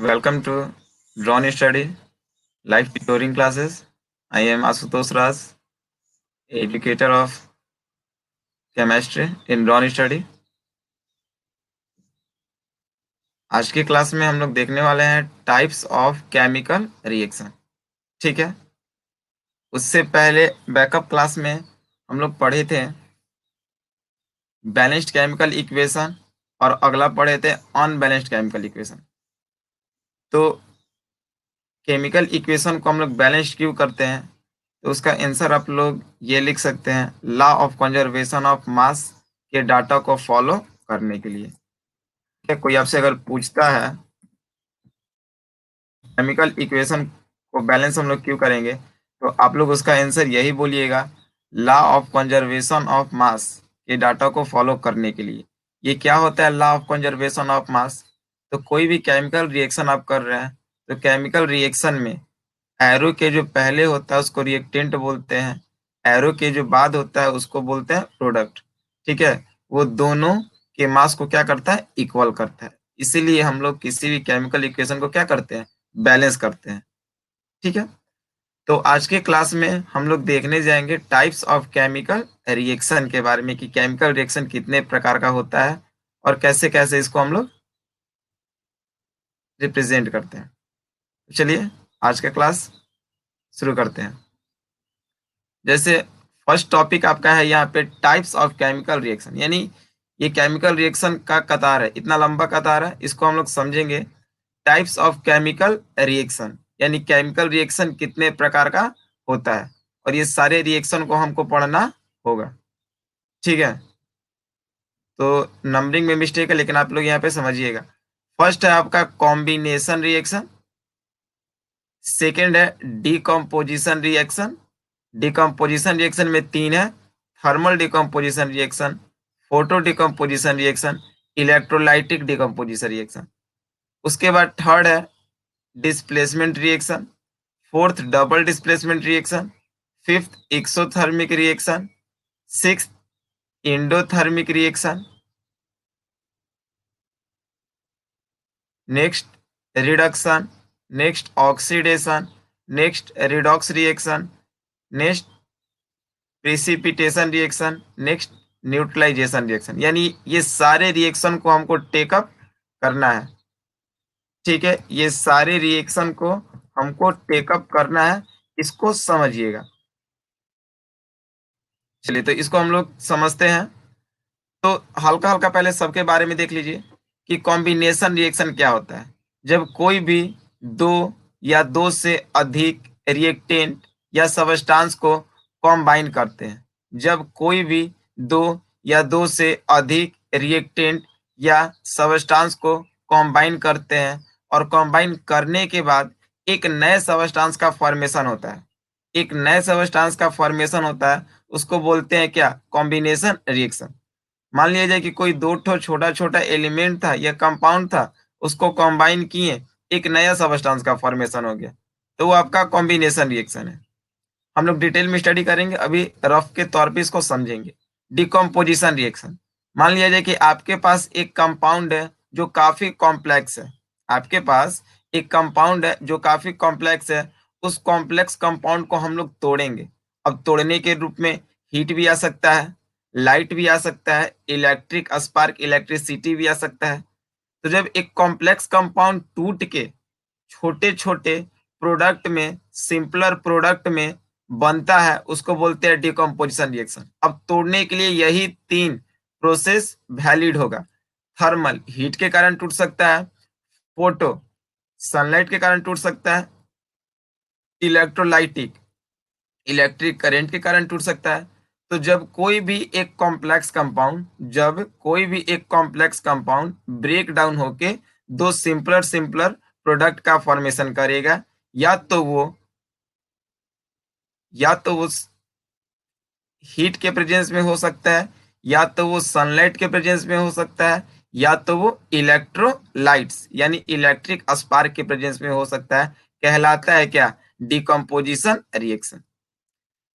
Welcome to Drawn Study Live Tutoring Classes. I am Asutosh Raj, educator of chemistry in Drawn Study. आज की class में हम लोग देखने वाले हैं टाइप्स ऑफ केमिकल रिएक्शन। ठीक है, उससे पहले बैकअप क्लास में हम लोग पढ़े थे बैलेंस्ड केमिकल इक्वेशन और अगला पढ़े थे अनबैलेंस्ड केमिकल इक्वेशन। तो केमिकल इक्वेशन को हम लोग बैलेंस क्यों करते हैं, तो उसका आंसर आप लोग ये लिख सकते हैं, law of conservation of mass के डाटा को फॉलो करने के लिए। क्या कोई आपसे अगर पूछता है केमिकल इक्वेशन को बैलेंस हम लोग क्यों करेंगे, तो आप लोग उसका आंसर यही बोलिएगा, law of conservation of mass के डाटा को फॉलो करने के लिए। ये क्या होता है law of conservation of mass? तो कोई भी केमिकल रिएक्शन आप कर रहे हैं, तो केमिकल रिएक्शन में एरो के जो पहले होता है उसको रिएक्टेंट बोलते हैं, एरो के जो बाद होता है उसको बोलते हैं प्रोडक्ट। ठीक है, वो दोनों के मास को क्या करता है, इक्वल करता है। इसीलिए हम लोग किसी भी केमिकल इक्वेशन को क्या करते हैं, बैलेंस करते हैं। ठीक है, तो आज के क्लास में हम लोग देखने जाएंगे टाइप्स ऑफ केमिकल रिएक्शन के बारे में, कि केमिकल रिएक्शन कितने प्रकार का होता है और कैसे कैसे इसको हम लोग रिप्रेजेंट करते हैं। चलिए आज का क्लास शुरू करते हैं। जैसे फर्स्ट टॉपिक आपका है यहाँ पे टाइप्स ऑफ केमिकल रिएक्शन, यानी ये केमिकल रिएक्शन का कतार है, इतना लंबा कतार है, इसको हम लोग समझेंगे। टाइप्स ऑफ केमिकल रिएक्शन यानी केमिकल रिएक्शन कितने प्रकार का होता है, और ये सारे रिएक्शन को हमको पढ़ना होगा। ठीक है, तो नंबरिंग में मिस्टेक है, लेकिन आप लोग यहाँ पे समझिएगा। फर्स्ट है आपका कॉम्बिनेशन रिएक्शन, सेकेंड है डीकम्पोजिशन रिएक्शन। डिकम्पोजिशन रिएक्शन में तीन है, thermal decomposition reaction, photo decomposition reaction, electrolytic decomposition reaction. उसके बाद थर्ड है displacement reaction, fourth double displacement reaction, fifth exothermic reaction, sixth endothermic reaction, next reduction, next oxidation, next redox reaction, next precipitation reaction, next neutralisation reaction. यानी ये सारे reaction को हमको take up करना है। ठीक है, ये सारे रिएक्शन को हमको टेकअप करना है, इसको समझिएगा। चलिए तो इसको हम लोग समझते हैं। तो हल्का हल्का पहले सबके बारे में देख लीजिए कि कॉम्बिनेशन रिएक्शन क्या होता है। जब कोई भी दो या दो से अधिक रिएक्टेंट या सबस्टांस को कॉम्बाइन करते हैं, जब कोई भी दो या दो से अधिक रिएक्टेंट या सबस्टांस को कॉम्बाइन करते हैं और कॉम्बाइन करने के बाद एक नए सबस्टांस का फॉर्मेशन होता है, एक नए सबस्टांस का फॉर्मेशन होता है, उसको बोलते हैं क्या, कॉम्बिनेशन रिएक्शन। मान लिया जाए कि कोई दो ठो छोटा छोटा एलिमेंट था या कंपाउंड था, उसको कंबाइन किए, एक नया सबस्टांस का फॉर्मेशन हो गया, तो वो आपका कॉम्बिनेशन रिएक्शन है। हम लोग डिटेल में स्टडी करेंगे, अभी रफ के तौर पे इसको समझेंगे। डिकम्पोजिशन रिएक्शन, मान लिया जाए कि आपके पास एक कंपाउंड है जो काफी कॉम्प्लेक्स है, आपके पास एक कंपाउंड है जो काफी कॉम्प्लेक्स है, उस कॉम्प्लेक्स कंपाउंड को हम लोग तोड़ेंगे। अब तोड़ने के रूप में हीट भी आ सकता है, लाइट भी आ सकता है, इलेक्ट्रिक स्पार्क इलेक्ट्रिसिटी भी आ सकता है। तो जब एक कॉम्प्लेक्स कंपाउंड टूट के छोटे छोटे प्रोडक्ट में, सिंपलर प्रोडक्ट में बनता है, उसको बोलते हैं डिकम्पोजिशन रिएक्शन। अब तोड़ने के लिए यही तीन प्रोसेस वैलिड होगा। थर्मल, हीट के कारण टूट सकता है, फोटो, सनलाइट के कारण टूट सकता है, इलेक्ट्रोलाइटिक, इलेक्ट्रिक करंट के कारण टूट सकता है। तो जब कोई भी एक कॉम्प्लेक्स कंपाउंड, जब कोई भी एक कॉम्प्लेक्स कंपाउंड ब्रेक डाउन होके दो सिंपलर सिंपलर प्रोडक्ट का फॉर्मेशन करेगा, या तो वो हीट के प्रेजेंस में हो सकता है, या तो वो सनलाइट के प्रेजेंस में हो सकता है, या तो वो इलेक्ट्रोलाइट्स यानी इलेक्ट्रिक स्पार्क के प्रेजेंस में हो सकता है, कहलाता है क्या, डिकम्पोजिशन रिएक्शन।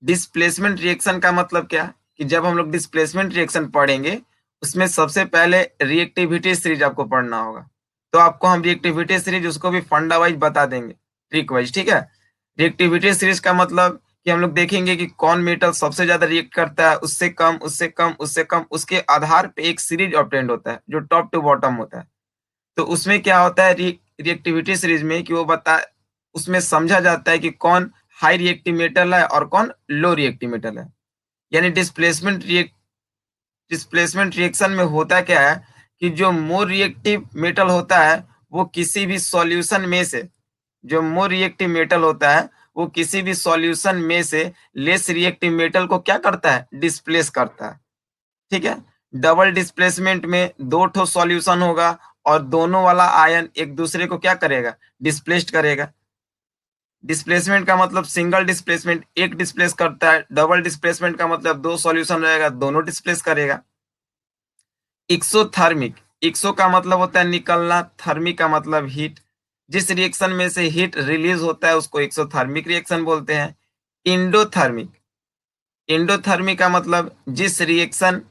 डिस्प्लेसमेंट रिएक्शन का मतलब क्या, कि जब हम लोग डिस्प्लेसमेंट रिएक्शन पढ़ेंगे, उसमें सबसे पहले रिएक्टिविटी सीरीज आपको पढ़ना होगा। तो आपको हम रिएक्टिविटी सीरीज उसको भी फंडा वाइज बता देंगे, ट्रिक वाइज, ठीक है। रिएक्टिविटी सीरीज का मतलब कि हम लोग देखेंगे कि कौन मेटल सबसे ज्यादा रिएक्ट करता है, उससे कम, उससे कम, उससे कम, उसके आधार पे एक सीरीज ऑब्टेंड होता है जो टॉप टू बॉटम होता है। तो उसमें क्या होता है रिएक्टिविटी सीरीज में कि वो बता उसमें समझा जाता है कि कौन हाई रिएक्टिव मेटल है और कौन लो रिएक्टिव मेटल है। यानी डिस्प्लेसमेंट रिएक्शन में होता क्या है कि जो मोर रिएक्टिव मेटल होता है वो किसी भी सॉल्यूशन में से जो मोर रिएक्टिव मेटल होता है वो किसी भी सॉल्यूशन में से लेस रिएक्टिव मेटल को क्या करता है, डिस्प्लेस करता है, ठीक है। डबल डिस्प्लेसमेंट में दो ठो सॉल्यूशन होगा और दोनों वाला आयन एक दूसरे को क्या करेगा, डिस्प्लेस्ड करेगा। डिस्प्लेसमेंट का मतलब सिंगल डिस्प्लेसमेंट, एक डिस्प्लेस करता है। डबल डिस्प्लेसमेंट का मतलब दो सॉल्यूशन रहेगा, दोनों डिस्प्लेस करेगा। एक्सोथर्मिक, एक्सो का मतलब होता है निकलना, थर्मिक का मतलब हीट। जिस रिएक्शन में से हीट रिलीज होता है उसको एक्सोथर्मिक रिएक्शन बोलते हैं। इंडोथर्मिक, इंडोथर्मिक का मतलब जिस रिएक्शन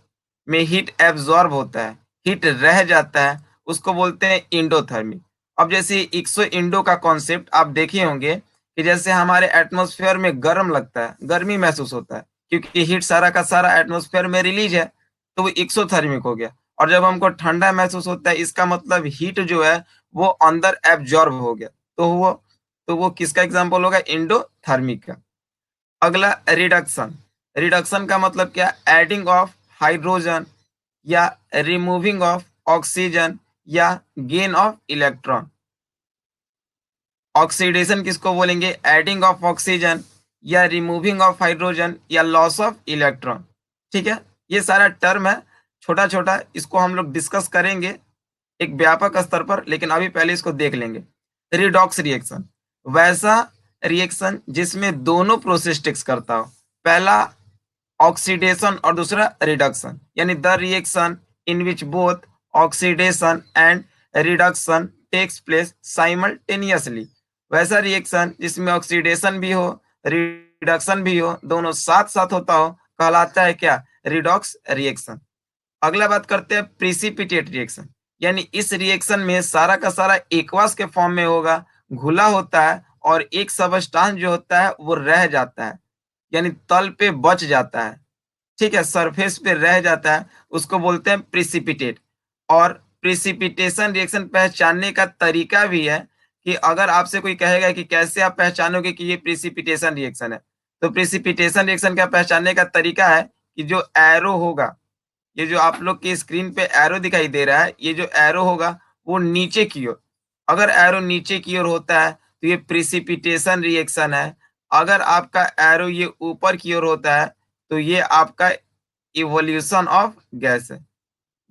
में हीट एब्जॉर्ब होता है, हीट रह जाता है, उसको बोलते हैं इंडोथर्मिक। अब जैसे एक्सो इंडो का कॉन्सेप्ट आप देखे होंगे कि जैसे हमारे एटमॉस्फेयर में गर्म लगता है, गर्मी महसूस होता है क्योंकि हीट सारा का सारा एटमॉस्फेयर में रिलीज है, तो वो एक्सोथर्मिक हो गया। और जब हमको ठंडा महसूस होता है इसका मतलब हीट जो है वो अंदर एब्जॉर्ब हो गया, तो वो किसका एग्जाम्पल होगा, इंडोथर्मिक का। अगला रिडक्शन, रिडक्शन का मतलब क्या, एडिंग ऑफ हाइड्रोजन या रिमूविंग ऑफ ऑक्सीजन या गेन ऑफ इलेक्ट्रॉन। ऑक्सीडेशन किसको बोलेंगे, एडिंग ऑफ ऑक्सीजन या रिमूविंग ऑफ हाइड्रोजन या लॉस ऑफ इलेक्ट्रॉन, ठीक है। ये सारा टर्म है, छोटा छोटा, इसको हम लोग डिस्कस करेंगे एक व्यापक स्तर पर, लेकिन अभी पहले इसको देख लेंगे। रिडॉक्स रिएक्शन, वैसा रिएक्शन जिसमें दोनों प्रोसेस टेक्स करता हो, पहला ऑक्सीडेशन और दूसरा रिडक्शन, यानी the reaction in which both oxidation and reduction takes place simultaneously. वैसा रिएक्शन जिसमें ऑक्सीडेशन भी हो, रिडक्शन भी हो, दोनों साथ साथ होता हो, कहलाता है क्या, रिडॉक्स रिएक्शन। अगला बात करते हैं प्रिसिपिटेट रिएक्शन, यानी इस रिएक्शन में सारा का सारा एक्वस के फॉर्म में होगा, घुला होता है और एक सबस्टांस जो होता है वो रह जाता है, यानी तल पे बच जाता है, ठीक है, सरफेस पे रह जाता है, उसको बोलते हैं प्रिसिपिटेट। और प्रिसिपिटेशन रिएक्शन पहचानने का तरीका भी है कि अगर आपसे कोई कहेगा कि कैसे आप पहचानोगे कि ये प्रिसिपिटेशन रिएक्शन है, तो प्रिसिपिटेशन रिएक्शन का पहचानने का तरीका है कि जो एरो होगा, ये जो आप लोग की स्क्रीन पे एरो दिखाई दे रहा है, ये जो एरो होगा वो नीचे की ओर, अगर एरो नीचे की ओर होता है तो ये प्रिसिपिटेशन रिएक्शन है। अगर आपका एरो ये ऊपर की ओर होता है तो ये आपका इवोल्यूशन ऑफ गैस है।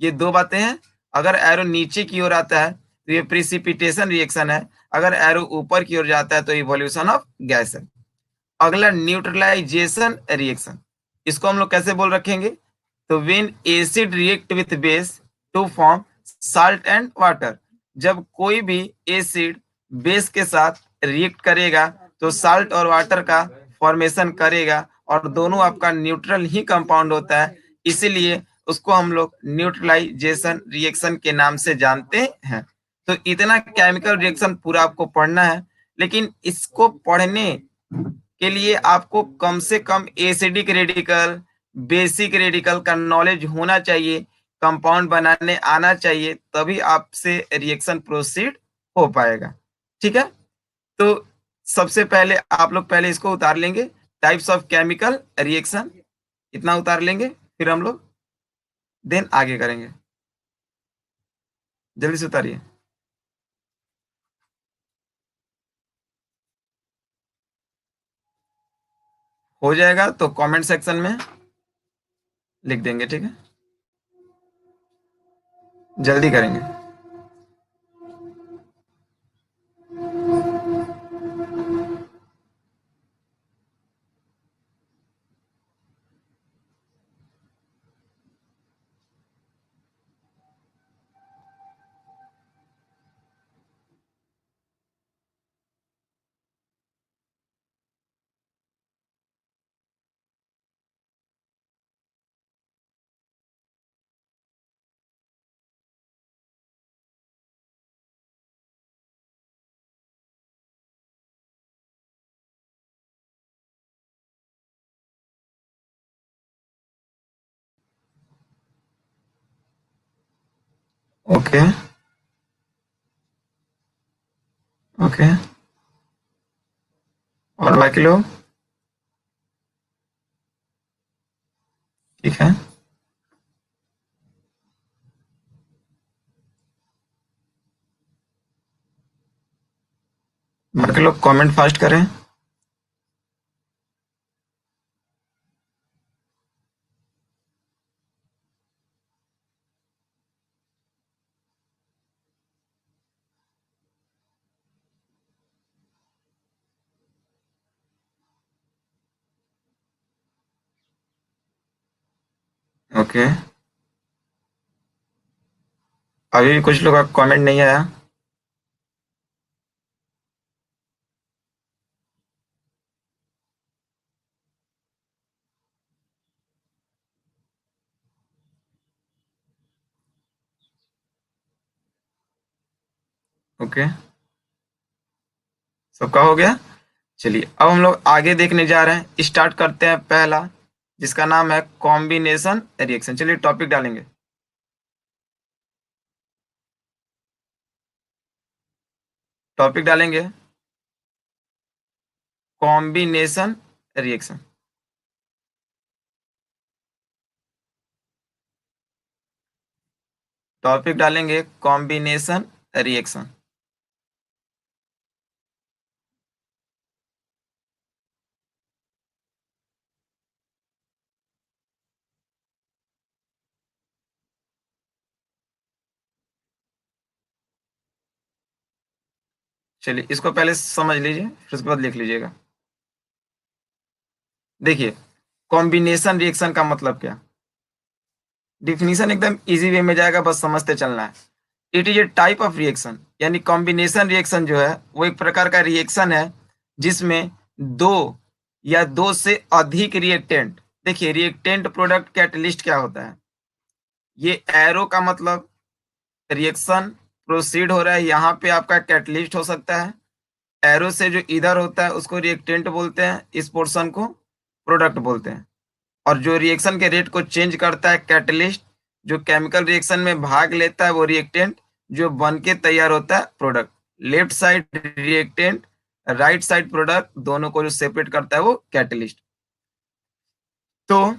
ये दो बातें हैं, अगर एरो नीचे की ओर आता है तो ये प्रिसिपिटेशन रिएक्शन है, अगर एरो ऊपर की ओर जाता है तो इवोल्यूशन ऑफ गैस है। अगला न्यूट्रलाइजेशन रिएक्शन, इसको हम लोग कैसे बोल रखेंगे, तो when acid react with base to form salt and water, जब कोई भी एसिड बेस के साथ रिएक्ट करेगा तो साल्ट और वाटर का फॉर्मेशन करेगा और दोनों आपका न्यूट्रल ही कंपाउंड होता है, इसीलिए उसको हम लोग न्यूट्रलाइजेशन रिएक्शन के नाम से जानते हैं। तो इतना केमिकल रिएक्शन पूरा आपको पढ़ना है, लेकिन इसको पढ़ने के लिए आपको कम से कम एसिडिक रेडिकल, बेसिक रेडिकल का नॉलेज होना चाहिए, कंपाउंड बनाने आना चाहिए, तभी आपसे रिएक्शन प्रोसीड हो पाएगा, ठीक है। तो सबसे पहले आप लोग पहले इसको उतार लेंगे, टाइप्स ऑफ केमिकल रिएक्शन, इतना उतार लेंगे, फिर हम लोग देन आगे करेंगे। जल्दी से उतारिए। हो जाएगा तो कमेंट सेक्शन में लिख देंगे, ठीक है, जल्दी करेंगे। Okay, okay. और बाकी लोग? ठीक है। बाकी लोग कमेंट फास्ट करें। ओके। अभी भी कुछ लोग का कमेंट नहीं आया। ओके, सबका हो गया। चलिए अब हम लोग आगे देखने जा रहे हैं। स्टार्ट करते हैं पहला, जिसका नाम है कॉम्बिनेशन रिएक्शन। चलिए टॉपिक डालेंगे। टॉपिक डालेंगे कॉम्बिनेशन रिएक्शन। टॉपिक डालेंगे कॉम्बिनेशन रिएक्शन। चलिए इसको पहले समझ लीजिए, फिर उसके बाद लिख लीजिएगा। देखिए, कॉम्बिनेशन रिएक्शन का मतलब क्या। डिफिनीशन एकदम इजी वे में जाएगा, बस समझते चलना है। It is a type of reaction, यानी कॉम्बिनेशन रिएक्शन जो है वो एक प्रकार का रिएक्शन है जिसमें दो या दो से अधिक रिएक्टेंट। देखिए, रिएक्टेंट प्रोडक्ट कैटलिस्ट क्या होता है। ये एरो का मतलब रिएक्शन प्रोसीड हो रहा है, यहाँ पे आपका कैटलिस्ट हो सकता है। एरो से जो इधर होता है उसको रिएक्टेंट बोलते हैं, इस पोर्शन को प्रोडक्ट बोलते हैं। और जो रिएक्शन के रेट को चेंज करता है कैटलिस्ट, जो केमिकल रिएक्शन में भाग लेता है वो रिएक्टेंट, जो बन के तैयार होता है product. Left side reactant, right side product, दोनों को जो सेपरेट करता है वो कैटलिस्ट। तो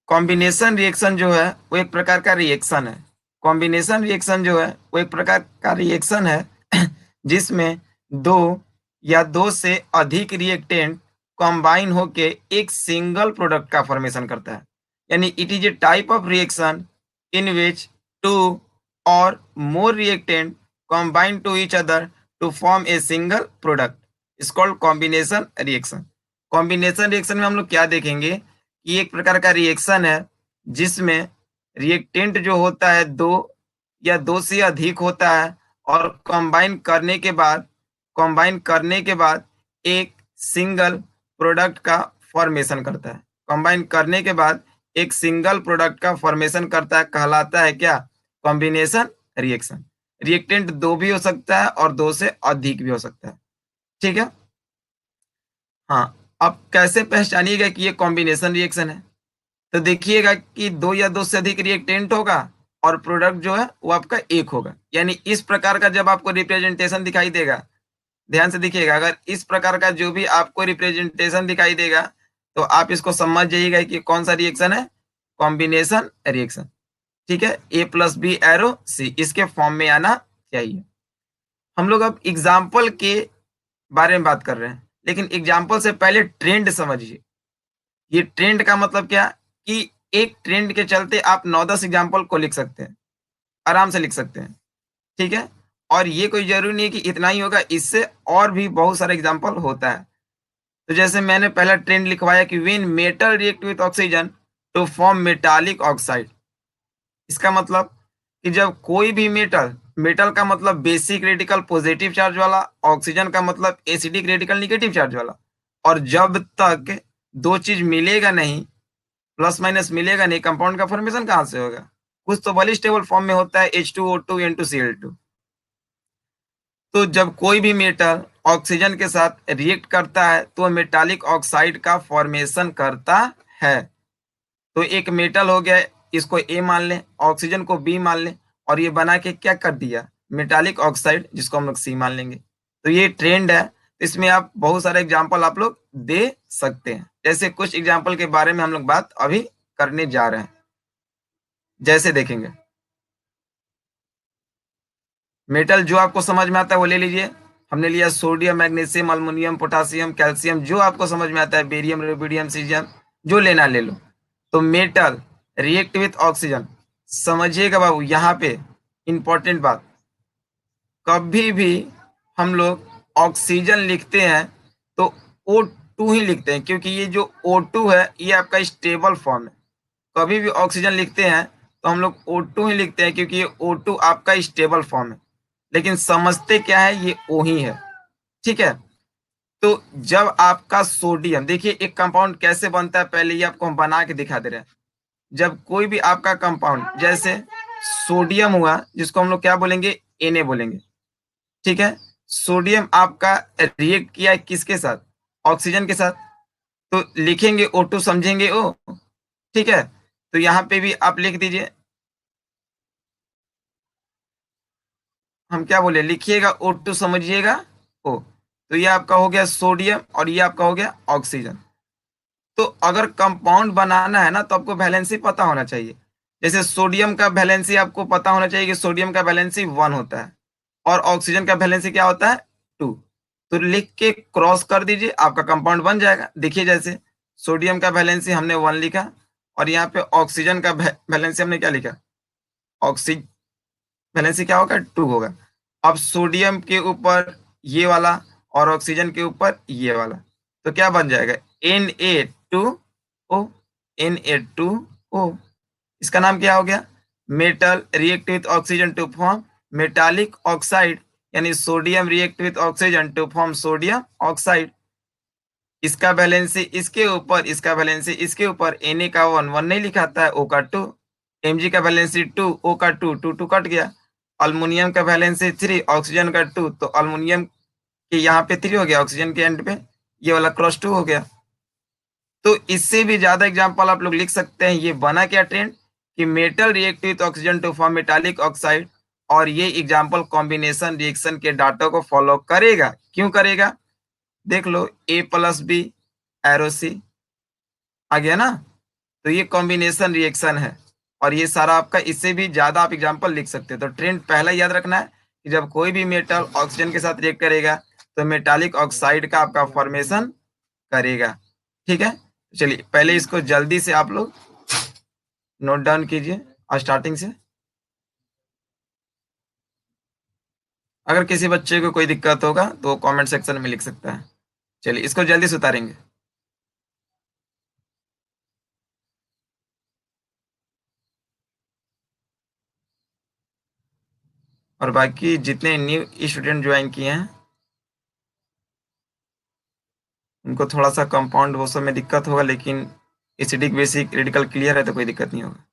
कॉम्बिनेशन रिएक्शन जो है वो एक प्रकार का रिएक्शन है। कॉम्बिनेशन रिएक्शन जो है वो एक प्रकार का रिएक्शन है जिसमें दो या दो से अधिक रिएक्टेंट कंबाइन होके एक सिंगल प्रोडक्ट का फॉर्मेशन करता है। यानी it is a type of reaction in which two और more reactant combine to each other to form a single product is called combination reaction। Combination reaction में हम लोग क्या देखेंगे कि एक प्रकार का रिएक्शन है जिसमें रिएक्टेंट जो होता है दो या दो से अधिक होता है, और कंबाइन करने के बाद एक सिंगल प्रोडक्ट का फॉर्मेशन करता है। कंबाइन करने के बाद एक सिंगल प्रोडक्ट का फॉर्मेशन करता है, कहलाता है क्या, कॉम्बिनेशन रिएक्शन। रिएक्टेंट दो भी हो सकता है और दो से अधिक भी हो सकता है। ठीक है। हाँ, अब कैसे पहचानिएगा कि ये कॉम्बिनेशन रिएक्शन है। तो देखिएगा कि दो या दो से अधिक रिएक्टेंट होगा और प्रोडक्ट जो है वो आपका एक होगा। यानी इस प्रकार का जब आपको रिप्रेजेंटेशन दिखाई देगा, ध्यान से देखिएगा, अगर इस प्रकार का जो भी आपको रिप्रेजेंटेशन दिखाई देगा तो आप इसको समझ जाइएगा कि कौन सा रिएक्शन है, कॉम्बिनेशन रिएक्शन। ठीक है, ए प्लस बी एरो सी इसके फॉर्म में आना चाहिए। हम लोग अब एग्जाम्पल के बारे में बात कर रहे हैं, लेकिन एग्जाम्पल से पहले ट्रेंड समझिए। ये ट्रेंड का मतलब क्या, कि एक ट्रेंड के चलते आप 9-10 एग्जाम्पल को लिख सकते हैं, आराम से लिख सकते हैं। ठीक है, और ये कोई जरूरी नहीं है कि इतना ही होगा, इससे और भी बहुत सारा एग्जाम्पल होता है। तो जैसे मैंने पहला ट्रेंड लिखवाया कि when metal react with oxygen to form metallic oxide. इसका मतलब कि जब कोई भी मेटल, मेटल का मतलब बेसिक रेडिकल पॉजिटिव चार्ज वाला, ऑक्सीजन का मतलब एसिडिक रेडिकल निगेटिव चार्ज वाला, और जब तक दो चीज मिलेगा नहीं, प्लस माइनस मिलेगा नहीं, कंपाउंड का फॉर्मेशन कहाँ से होगा। कुछ तो बल स्टेबल फॉर्म में होता है H2O2 N2Cl2। तो जब कोई भी मेटल ऑक्सीजन के साथ रिएक्ट करता है तो मेटालिक ऑक्साइड का फॉर्मेशन करता है। तो एक मेटल हो गया, इसको ए मान लें, ऑक्सीजन को बी मान लें, और ये बना के क्या कर दिया, मेटालिक ऑक्साइड, जिसको हम लोग सी मान लेंगे। तो ये ट्रेंड है, इसमें आप बहुत सारे एग्जाम्पल आप लोग दे सकते हैं। जैसे कुछ एग्जाम्पल के बारे में हम लोग बात अभी करने जा रहे हैं। जैसे देखेंगे, मेटल जो आपको समझ में आता है वो ले लीजिए। हमने लिया sodium, magnesium, aluminium, potassium, calcium, जो आपको समझ में आता है, बेरियम, रुबिडियम, सीजियम, जो लेना ले लो। तो मेटल रिएक्ट विथ ऑक्सीजन, समझिएगा बाबू, यहाँ पे इंपॉर्टेंट बात, कभी भी हम लोग ऑक्सीजन लिखते हैं तो O2 ही लिखते हैं, क्योंकि ये जो O2 है ये आपका स्टेबल फॉर्म है। कभी भी ऑक्सीजन लिखते हैं तो हम लोग O2 ही लिखते हैं, क्योंकि ये O2 आपका स्टेबल फॉर्म है। लेकिन समझते क्या है, ये O ही है। ठीक है। तो जब आपका सोडियम, देखिए एक कंपाउंड कैसे बनता है, पहले ये आपको हम बना के दिखा दे रहे हैं। जब कोई भी आपका कंपाउंड, जैसे सोडियम हुआ, जिसको हम लोग क्या बोलेंगे, Na बोलेंगे। ठीक है। सोडियम आपका रिएक्ट किया है किसके साथ, ऑक्सीजन के साथ, तो लिखेंगे O2, समझेंगे O। ठीक है। तो यहाँ पे भी आप लिख दीजिए, हम क्या बोले, लिखिएगा O2, समझिएगा O। तो ये आपका हो गया सोडियम और ये आपका हो गया ऑक्सीजन। तो अगर कंपाउंड बनाना है ना, तो आपको वैलेंसी पता होना चाहिए। जैसे सोडियम का वैलेंसी आपको पता होना चाहिए कि सोडियम का वैलेंसी 1 होता है और ऑक्सीजन का वैलेंसी क्या होता है, 2। तो लिख के क्रॉस कर दीजिए, आपका कंपाउंड बन जाएगा। देखिए जैसे सोडियम का वैलेंसी हमने 1 लिखा और यहाँ पे ऑक्सीजन का वैलेंसी हमने क्या लिखा, ऑक्सी वैलेंसी क्या होगा, 2 होगा। अब सोडियम के ऊपर ये वाला और ऑक्सीजन के ऊपर ये वाला, तो क्या बन जाएगा, Na2O। Na2O, इसका नाम क्या हो गया, metal react with oxygen to form metallic oxide, यानी sodium react with oxygen to form sodium oxide. इसका बैलेंसी इसके ऊपर, इसका बैलेंसी इसके ऊपर, Na का 1 1 नहीं लिखाता है, O का 2, Mg का बैलेंसी 2, O का 2 2 2 कट गया। अल्युमिनियम का बैलेंसी 3, ऑक्सीजन का 2, तो अल्युमिनियम के यहाँ पे 3 हो गया, ऑक्सीजन के एंड पे ये वाला क्रॉस 2 हो गया। तो इससे भी ज्यादा एग्जांपल आप लोग लिख सकते हैं। ये बना क्या ट्रेंड, कि metal react with oxygen to form metallic oxide, और ये एग्जांपल कॉम्बिनेशन रिएक्शन के डाटा को फॉलो करेगा। क्यों करेगा, देख लो, A+B एरो C आ गया ना। तो ये कॉम्बिनेशन रिएक्शन है और ये सारा आपका, इससे भी ज्यादा आप एग्जांपल लिख सकते हैं। तो ट्रेंड पहला याद रखना है कि जब कोई भी मेटल ऑक्सीजन के साथ रिएक्ट करेगा तो मेटालिक ऑक्साइड का आपका फॉर्मेशन करेगा। ठीक है। चलिए पहले इसको जल्दी से आप लोग नोट डाउन कीजिए स्टार्टिंग से। अगर किसी बच्चे को कोई दिक्कत होगा तो वो कमेंट सेक्शन में लिख सकता है। चलिए इसको जल्दी से उतारेंगे। और बाकी जितने न्यू स्टूडेंट ज्वाइन किए हैं उनको थोड़ा सा कंपाउंड वो सब में दिक्कत होगा, लेकिन एसिडिक बेसिक रेडिकल क्लियर है तो कोई दिक्कत नहीं होगा।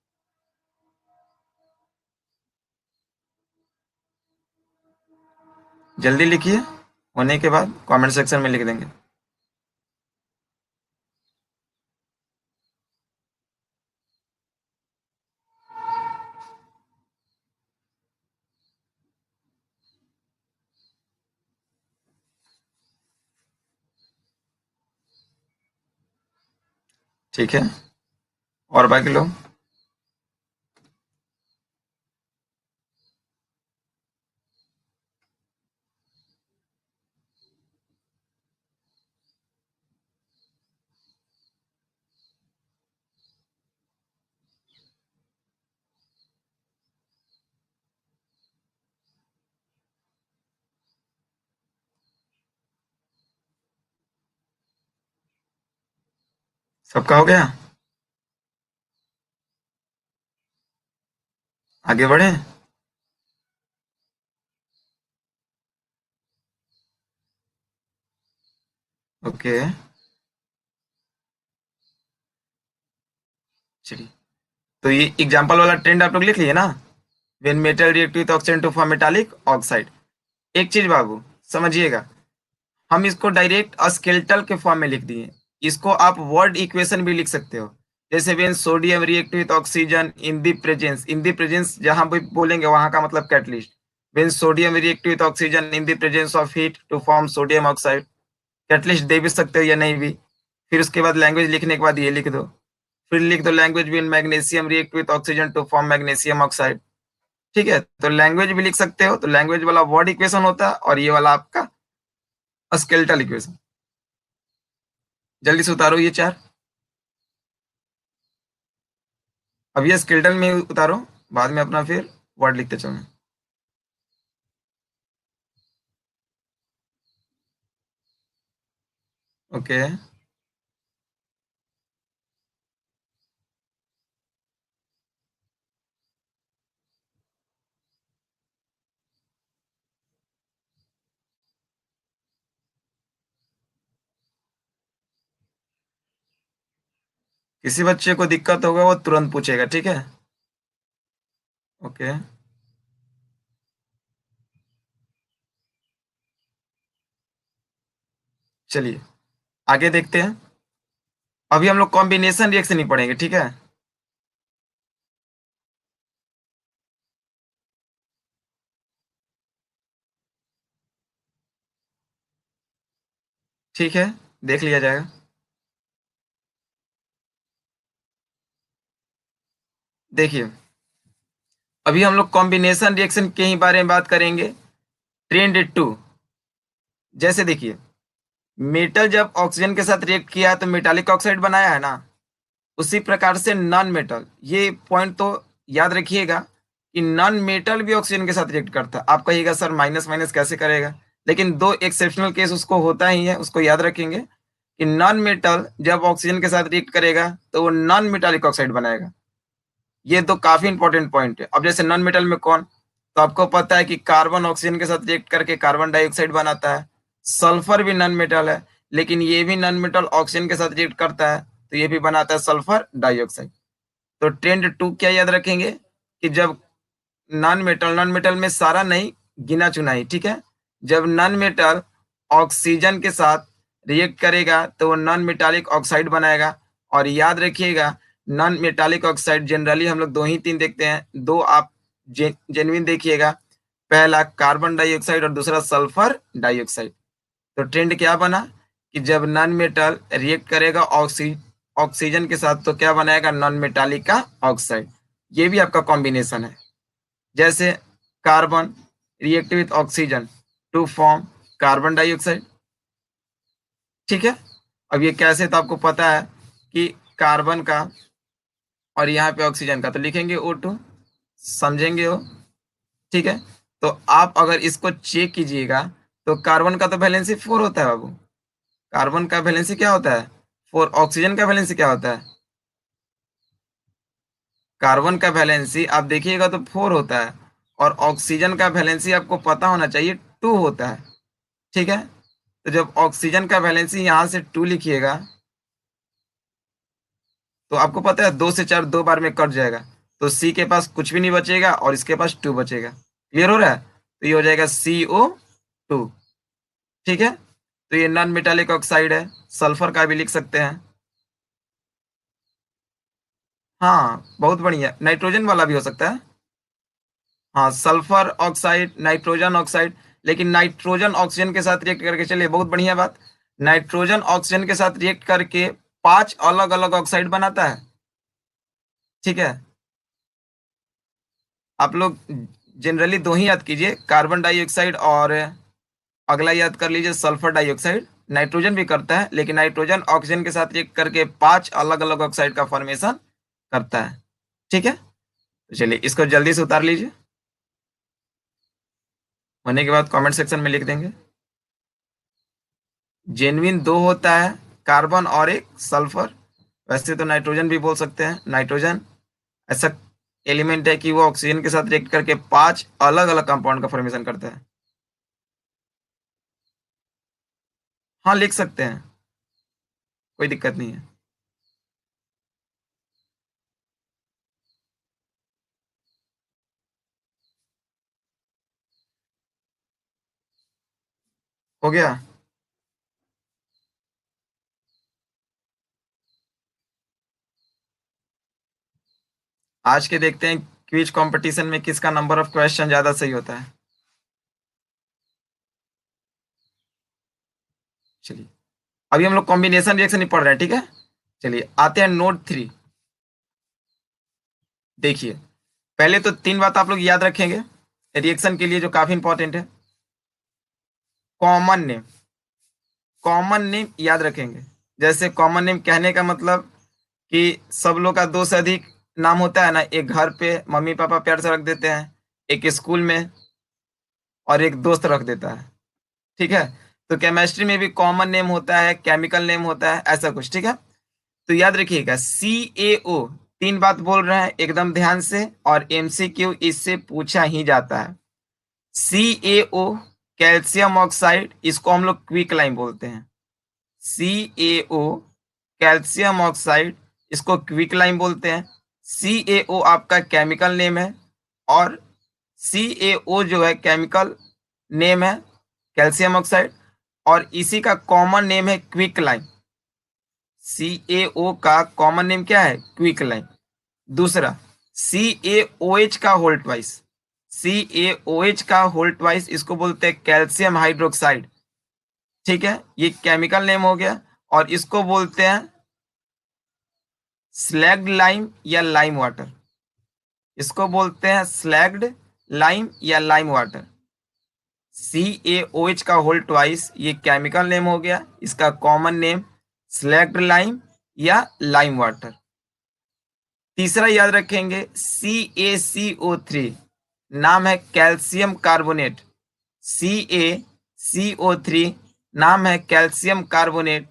जल्दी लिखिए, होने के बाद कमेंट सेक्शन में लिख देंगे। ठीक है। और बाकी लोग, सबका हो गया, आगे बढ़े। ओके, चलिए। तो ये एग्जांपल वाला ट्रेंड आप लोग लिख लिए ना, when metal react with oxygen to form metallic oxide. एक चीज बाबू समझिएगा, हम इसको डायरेक्ट स्केलेटल के फॉर्म में लिख दिए। इसको आप वर्ड इक्वेशन भी लिख सकते हो, जैसे when sodium react with oxygen in the presence जहाँ भी बोलेंगे वहाँ का मतलब catalyst. When sodium react with oxygen in the presence of heat to form sodium oxide. Catalyst दे भी सकते हो या नहीं भी। फिर उसके बाद लैंग्वेज लिखने के बाद ये लिख दो। फिर लिख दो language when magnesium react with oxygen to form magnesium oxide. ठीक है? तो लैंग्वेज भी लिख सकते हो, तो लैंग्वेज वाला वर्ड इक्वेशन होता है और ये वाला आपका स्केलेटल इक्वेशन। जल्दी से उतारो ये 4। अब ये स्केलेटल में उतारो, बाद में अपना फिर वर्ड लिखते चलना। ओके, किसी बच्चे को दिक्कत होगा वो तुरंत पूछेगा, ठीक है? ओके, चलिए आगे देखते हैं। अभी हम लोग कॉम्बिनेशन रिएक्शन ही पढ़ेंगे, ठीक है? ठीक है, देख लिया जाएगा। देखिए, अभी हम लोग कॉम्बिनेशन रिएक्शन के ही बारे में बात करेंगे। ट्रेंड 2। जैसे देखिए, मेटल जब ऑक्सीजन के साथ रिएक्ट किया तो मेटालिक ऑक्साइड बनाया है ना? उसी प्रकार से नॉन मेटल, ये पॉइंट तो याद रखिएगा कि नॉन मेटल भी ऑक्सीजन के साथ रिएक्ट करता है। आप कहिएगा सर माइनस माइनस कैसे करेगा? लेकिन 2 एक्सेप्शनल केस उसको होता ही है, उसको याद रखेंगे कि नॉन मेटल जब ऑक्सीजन के साथ रिएक्ट करेगा तो वो नॉन मेटालिक ऑक्साइड बनाएगा। ये 2 काफ़ी इंपॉर्टेंट पॉइंट है। अब जैसे नॉन मेटल में कौन? तो आपको पता है कि कार्बन ऑक्सीजन के साथ रिएक्ट करके कार्बन डाइऑक्साइड बनाता है। सल्फर भी नॉन मेटल है, लेकिन ये भी नॉन मेटल ऑक्सीजन के साथ रिएक्ट करता है, तो ये भी बनाता है सल्फर डाइऑक्साइड। तो ट्रेंड 2 क्या याद रखेंगे कि जब नॉन मेटल में सारा नहीं, गिना-चुना ही, ठीक है? जब नॉन मेटल ऑक्सीजन के साथ रिएक्ट करेगा तो वो नॉन मेटालिक ऑक्साइड बनाएगा। और याद रखिएगा, नॉन मेटालिक ऑक्साइड जनरली हम लोग 2 ही 3 देखते हैं। 2 आप जेनुइन देखिएगा, पहला कार्बन डाइऑक्साइड और दूसरा सल्फर डाइऑक्साइड। तो ट्रेंड क्या बना कि जब नॉन मेटल रिएक्ट करेगा ऑक्सीजन के साथ तो क्या बनाएगा? नॉन मेटालिक का ऑक्साइड। ये भी आपका कॉम्बिनेशन है। जैसे carbon react with oxygen to form carbon dioxide, ठीक है? अब ये कैसे, तो आपको पता है कि कार्बन का और यहाँ पे ऑक्सीजन का तो लिखेंगे O2, समझेंगे वो, ठीक है? तो आप अगर इसको चेक कीजिएगा तो कार्बन का तो वैलेंसी 4 होता है बाबू। कार्बन का वैलेंसी क्या होता है? 4। ऑक्सीजन का वैलेंसी क्या होता है? कार्बन का वैलेंसी आप देखिएगा तो 4 होता है और ऑक्सीजन का वैलेंसी आपको पता होना चाहिए 2 होता है, ठीक है? तो जब ऑक्सीजन का वैलेंसी यहाँ से 2 लिखिएगा, तो आपको पता है 2 से 4 2 बार में कट जाएगा। तो सी के पास कुछ भी नहीं बचेगा और इसके पास 2 बचेगा। क्लियर हो रहा है? तो ये हो जाएगा CO2, ठीक है? तो ये नॉन मेटालिक ऑक्साइड है, सल्फर का भी लिख सकते हैं। हाँ, बहुत बढ़िया। नाइट्रोजन वाला भी हो सकता है। हाँ, सल्फर ऑक्साइड, नाइट्रोजन ऑक्साइड, लेकिन नाइट्रोजन ऑक्सीजन के साथ रिएक्ट करके चलिए बहुत बढ़िया बात। नाइट्रोजन ऑक्सीजन के साथ रिएक्ट करके 5 अलग-अलग ऑक्साइड बनाता है, ठीक है? आप लोग जनरली 2 ही याद कीजिए, कार्बन डाइऑक्साइड और अगला याद कर लीजिए सल्फर डाइऑक्साइड। नाइट्रोजन भी करता है, लेकिन नाइट्रोजन ऑक्सीजन के साथ रिएक्ट करके 5 अलग-अलग ऑक्साइड का फॉर्मेशन करता है, ठीक है? तो चलिए इसको जल्दी से उतार लीजिए। होने के बाद कमेंट सेक्शन में लिख देंगे। जेनुइन 2 होता है, कार्बन और एक सल्फर। वैसे तो नाइट्रोजन भी बोल सकते हैं। नाइट्रोजन ऐसा एलिमेंट है कि वो ऑक्सीजन के साथ रिएक्ट करके 5 अलग-अलग कंपाउंड का फॉर्मेशन करता है। हाँ, लिख सकते हैं, कोई दिक्कत नहीं है। हो गया? आज के देखते हैं क्विज कंपटीशन में किसका नंबर ऑफ क्वेश्चन ज्यादा सही होता है। चलिए, अभी हम लोग कॉम्बिनेशन रिएक्शन ही पढ़ रहे हैं, ठीक है। चलिए आते हैं नोट 3। देखिए, पहले तो 3 बात आप लोग याद रखेंगे रिएक्शन के लिए जो काफी इंपॉर्टेंट है। कॉमन नेम, कॉमन नेम याद रखेंगे। जैसे कॉमन नेम कहने का मतलब कि सब लोग का 2 से अधिक नाम होता है ना, एक घर पे मम्मी पापा प्यार से रख देते हैं, एक स्कूल में, और एक दोस्त रख देता है, ठीक है। तो केमिस्ट्री में भी कॉमन नेम होता है, केमिकल नेम होता है, ऐसा कुछ, ठीक है। तो याद रखिएगा CaO, 3 बात बोल रहे हैं एकदम ध्यान से, और MCQ इससे पूछा ही जाता है। CaO कैल्शियम ऑक्साइड, इसको हम लोग क्विक लाइम बोलते हैं। CaO कैल्शियम ऑक्साइड, इसको क्विक लाइम बोलते हैं। CaO आपका केमिकल नेम है, और CaO जो है केमिकल नेम है कैल्शियम ऑक्साइड, और इसी का कॉमन नेम है क्विक लाइम। CaO का कॉमन नेम क्या है? Quick lime. दूसरा, CaOH का होल ट्वाइस, CaOH का होल ट्वाइस इसको बोलते हैं कैल्शियम हाइड्रोक्साइड, ठीक है। ये केमिकल नेम हो गया, और इसको बोलते हैं स्लैग्ड लाइम या लाइम वाटर, इसको बोलते हैं स्लैग्ड लाइम या लाइम वाटर। CaOH का होल ट्वाइस ये केमिकल नेम हो गया, इसका कॉमन नेम स्लैग्ड लाइम या लाइम वाटर। तीसरा याद रखेंगे CaCO3, नाम है कैल्शियम कार्बोनेट। CaCO3 नाम है कैल्शियम कार्बोनेट,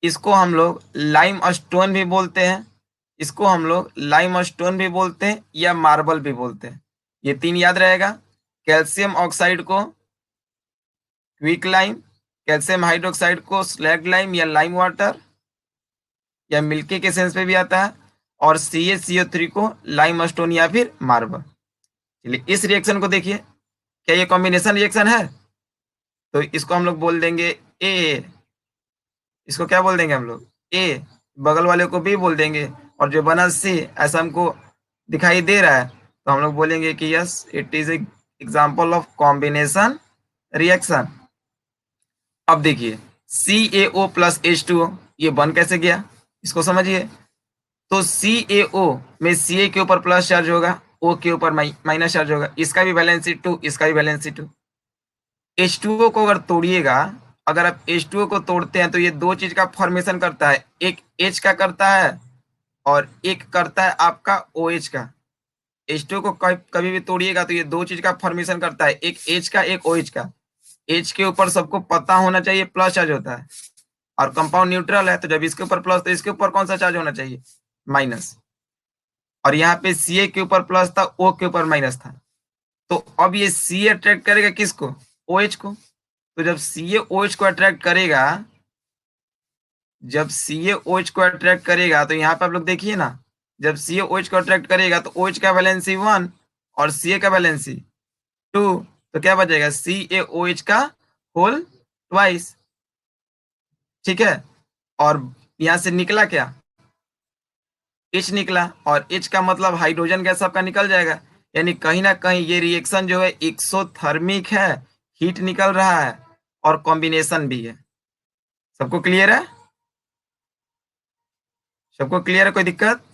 इसको हम लोग लाइम स्टोन भी बोलते हैं, इसको हम लोग लाइम स्टोन भी बोलते हैं या मार्बल भी बोलते हैं। ये 3 याद रहेगा। कैल्शियम ऑक्साइड को क्विक लाइम, कैल्शियम हाइड्रोक्साइड को स्लैग लाइम या लाइम वाटर या मिल्की के सेंस पे भी आता है, और CaCO3 को लाइम स्टोन या फिर मार्बल। चलिए इस रिएक्शन को देखिए, क्या ये कॉम्बिनेशन रिएक्शन है? तो इसको हम लोग बोल देंगे ए, इसको क्या बोल देंगे हम लोग? ए। बगल वाले को बी बोल देंगे, और जो बना सी ऐसा हमको दिखाई दे रहा है, तो हम लोग बोलेंगे कि yes it is example of combination reaction. अब देखिए CaO प्लस H2O ये बन कैसे गया, इसको समझिए। तो CaO में Ca के ऊपर प्लस चार्ज होगा, O के ऊपर माइनस चार्ज होगा, इसका भी वैलेंसी 2, इसका भी वैलेंसी 2। H2O को अगर तोड़िएगा, अगर आप H2O को तोड़ते हैं तो ये 2 चीज का फॉर्मेशन करता है, एक H का करता है और एक करता है आपका OH का। H2O को कभी भी तोड़िएगा तो ये 2 चीज का फॉर्मेशन करता है, एक H का एक OH का। H के ऊपर सबको पता होना चाहिए प्लस चार्ज होता है, और कंपाउंड न्यूट्रल है, तो जब इसके ऊपर प्लस तो इसके ऊपर कौन सा चार्ज होना चाहिए? माइनस। और यहाँ पे Ca के ऊपर प्लस था, O के ऊपर माइनस था, तो अब ये Ca अट्रैक्ट करेगा किसको? OH को। तो जब Ca OH को अट्रैक्ट करेगा, जब Ca OH को अट्रैक्ट करेगा तो यहाँ पे आप लोग देखिए ना, जब Ca OH को अट्रैक्ट करेगा तो OH का वैलेंसी 1 और Ca का वैलेंसी 2, तो क्या बचेगा? CaOH का होल ट्वाइस, ठीक है। और यहाँ से निकला क्या? H निकला, और H का मतलब हाइड्रोजन गैस आपका निकल जाएगा, यानी कहीं ना कहीं ये रिएक्शन जो है एक्सोथर्मिक है, हीट निकल रहा है, और कॉम्बिनेशन भी है। सबको क्लियर है? सबको क्लियर है? कोई दिक्कत?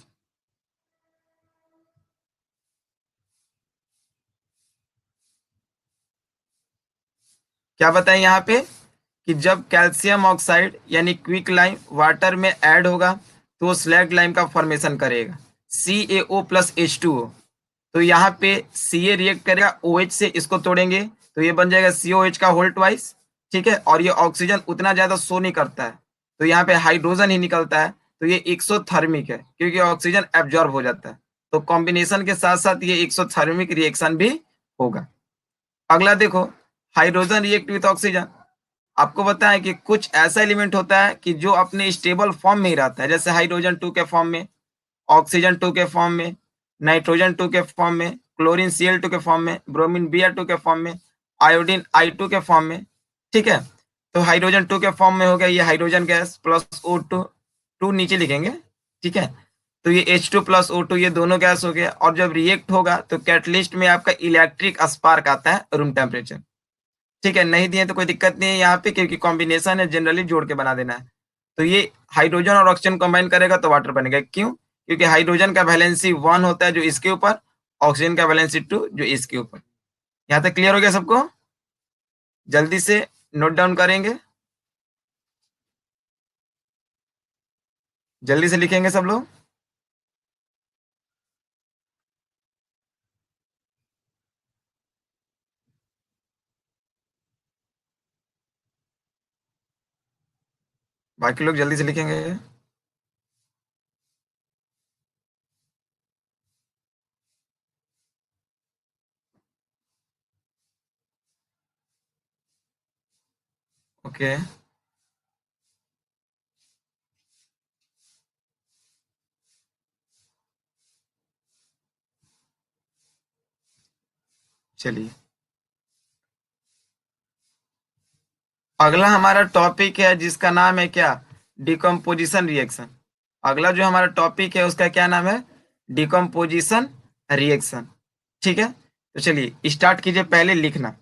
क्या बताएं यहाँ पे कि जब कैल्शियम ऑक्साइड यानी क्विक लाइम वाटर में ऐड होगा तो स्लैग लाइम का फॉर्मेशन करेगा CaO प्लस H2O। तो यहाँ पे Ca रिएक्ट करेगा OH से, इसको तोड़ेंगे तो ये बन जाएगा COH का होल ट्वाइस, ठीक है। और ये ऑक्सीजन उतना ज्यादा शो नहीं करता है, तो यहाँ पे हाइड्रोजन ही निकलता है, तो ये एक्सोथर्मिक है क्योंकि ऑक्सीजन एब्जॉर्ब हो जाता है। तो कॉम्बिनेशन के साथ साथ ये एक्सोथर्मिक रिएक्शन भी होगा। अगला देखो, हाइड्रोजन रिएक्ट विथ ऑक्सीजन। आपको बताएं कि कुछ ऐसा एलिमेंट होता है कि जो अपने स्टेबल फॉर्म में ही रहता है, जैसे हाइड्रोजन 2 के फॉर्म में, ऑक्सीजन 2 के फॉर्म में, नाइट्रोजन 2 के फॉर्म में, क्लोरीन Cl2 के फॉर्म में, ब्रोमीन Br2 के फॉर्म में, आयोडीन I2 के फॉर्म में, ठीक है। तो हाइड्रोजन 2 के फॉर्म में हो गया ये हाइड्रोजन गैस प्लस O2, 2 नीचे लिखेंगे, ठीक है। तो ये H2 + O2 ये दोनों गैस हो गया और जब रिएक्ट होगा तो कैटलिस्ट में आपका इलेक्ट्रिक स्पार्क आता है रूम टेम्परेचर। ठीक है, नहीं दिए तो कोई दिक्कत नहीं है यहाँ पे क्योंकि कॉम्बिनेशन है जनरली जोड़ के बना देना है। तो ये हाइड्रोजन और ऑक्सीजन कंबाइन करेगा तो वाटर बनेगा। क्यों? क्योंकि हाइड्रोजन का वैलेंसी 1 होता है जो इसके ऊपर, ऑक्सीजन का वैलेंसी 2 जो इसके ऊपर। यहाँ तक क्लियर हो गया सबको? जल्दी से नोट डाउन करेंगे, जल्दी से लिखेंगे सब लोग। बाकी लोग जल्दी से लिखेंगे। ओके, चलिए। अगला हमारा टॉपिक है जिसका नाम है क्या? Decomposition reaction. अगला जो हमारा टॉपिक है उसका क्या नाम है? Decomposition reaction. ठीक है, तो चलिए स्टार्ट कीजिए। पहले लिखना,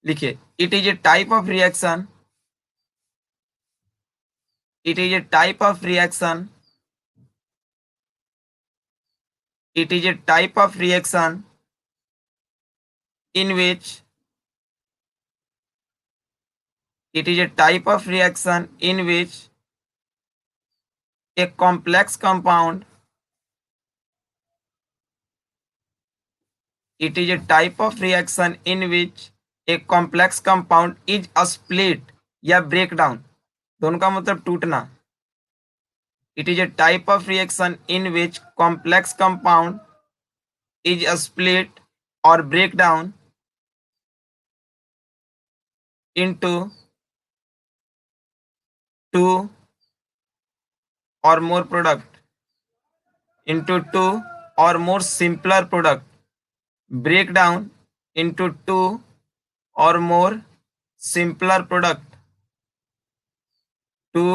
लिखिए it is a type of reaction, it is a type of reaction, it is a type of reaction in which, it is a type of reaction in which a complex compound, it is a type of reaction in which a complex compound is a split या break down, दोनों का मतलब टूटना। It is a type of reaction in which complex compound is a split or break down into two or more product, into two or more simpler product, break down into two or more simpler product, two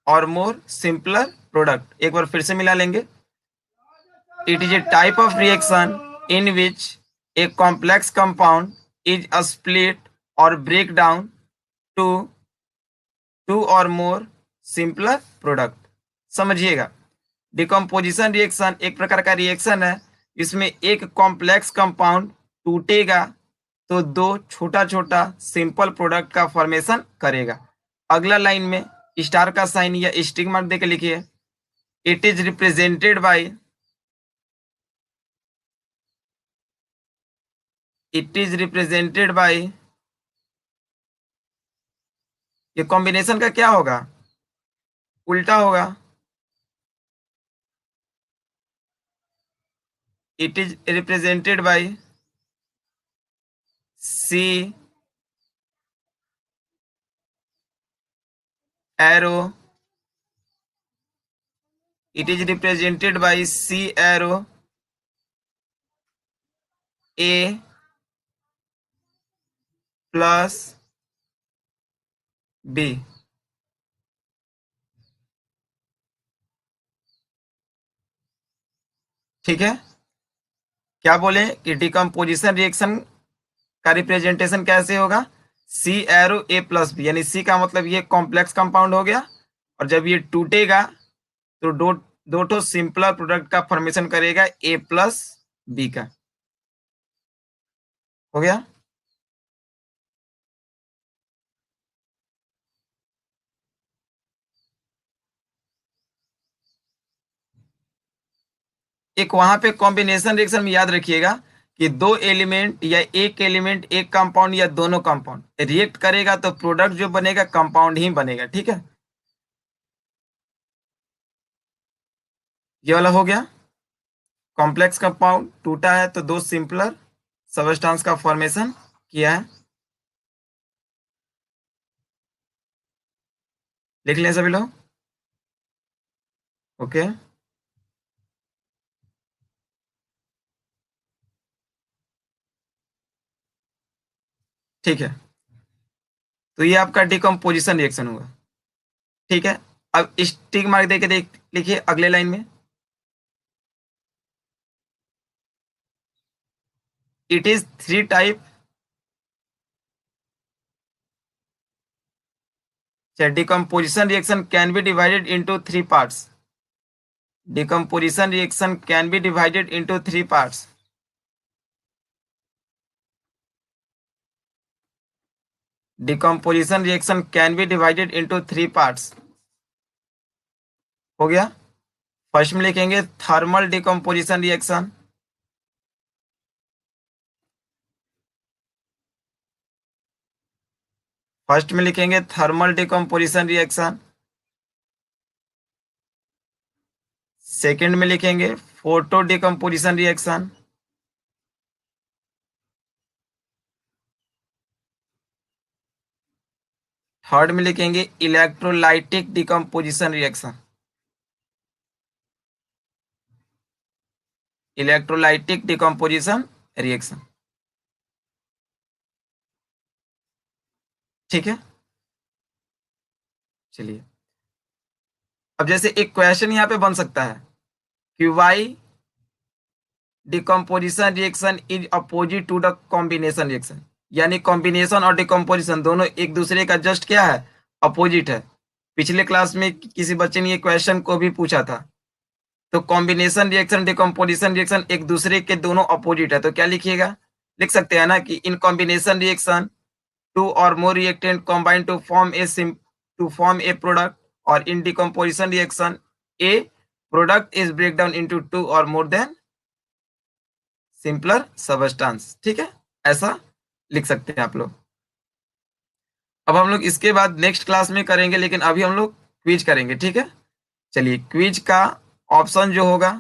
or more simpler product। एक बार फिर से मिला लेंगे। It is a type of reaction in which a complex compound is a split or break down to two or more simpler product। समझिएगा, decomposition reaction एक प्रकार का reaction है इसमें एक कॉम्प्लेक्स कंपाउंड टूटेगा तो दो छोटा छोटा सिंपल प्रोडक्ट का फॉर्मेशन करेगा। अगला लाइन में स्टार का साइन या स्टिक मार्क देके लिखिए, it is represented by, it is represented by, ये कॉम्बिनेशन का क्या होगा? उल्टा होगा। It is represented by C arrow, it is represented by C arrow A plus B। ठीक है, क्या बोले कि डिकम्पोजिशन रिएक्शन का रिप्रेजेंटेशन कैसे होगा? सी एरो ए प्लस बी, यानी सी का मतलब ये कॉम्प्लेक्स कंपाउंड हो गया और जब ये टूटेगा तो दो दो ठो सिंपलर प्रोडक्ट का फॉर्मेशन करेगा ए प्लस बी का। हो गया? एक वहां पे कॉम्बिनेशन रिएक्शन में याद रखिएगा कि दो एलिमेंट या एक एलिमेंट एक कंपाउंड या दोनों कंपाउंड रिएक्ट करेगा तो प्रोडक्ट जो बनेगा कंपाउंड ही बनेगा। ठीक है, ये वाला हो गया। कॉम्प्लेक्स कंपाउंड टूटा है तो दो सिंपलर सबस्टांस का फॉर्मेशन किया है। लिख लें सभी लोग? ओके, ठीक है, तो ये आपका डिकम्पोजिशन रिएक्शन हुआ। ठीक है, अब स्टिक मार्क देके लिखिए अगले लाइन में। It is three type. Decomposition reaction can be divided into three parts. Decomposition reaction can be divided into three parts. Decomposition reaction can be divided into three parts. हो गया। First में लिखेंगे thermal decomposition reaction. First में लिखेंगे thermal decomposition reaction. Second में लिखेंगे photo decomposition reaction. Third में लिखेंगे electrolytic decomposition reaction. Electrolytic decomposition reaction. ठीक है, चलिए। अब जैसे एक क्वेश्चन यहाँ पे बन सकता है कि why decomposition reaction is opposite to the combination reaction. यानी कॉम्बिनेशन और डिकम्पोजिशन दोनों एक दूसरे का जस्ट क्या है, अपोजिट है। पिछले क्लास में किसी बच्चे ने ये क्वेश्चन को भी पूछा था। तो कॉम्बिनेशन रिएक्शन डिकम्पोजिशन रिएक्शन एक दूसरे के दोनों अपोजिट है, तो क्या लिखिएगा, लिख सकते हैं ना कि इन कॉम्बिनेशन रिएक्शन टू और more reactant combine to form a product, और in decomposition reaction a product is break down into two और मोर देन सिंपलर सबस्टांस। ठीक है, ऐसा लिख सकते हैं आप लोग। अब हम लोग इसके बाद नेक्स्ट क्लास में करेंगे, लेकिन अभी हम लोग क्विज करेंगे। ठीक है, चलिए। क्विज का ऑप्शन जो होगा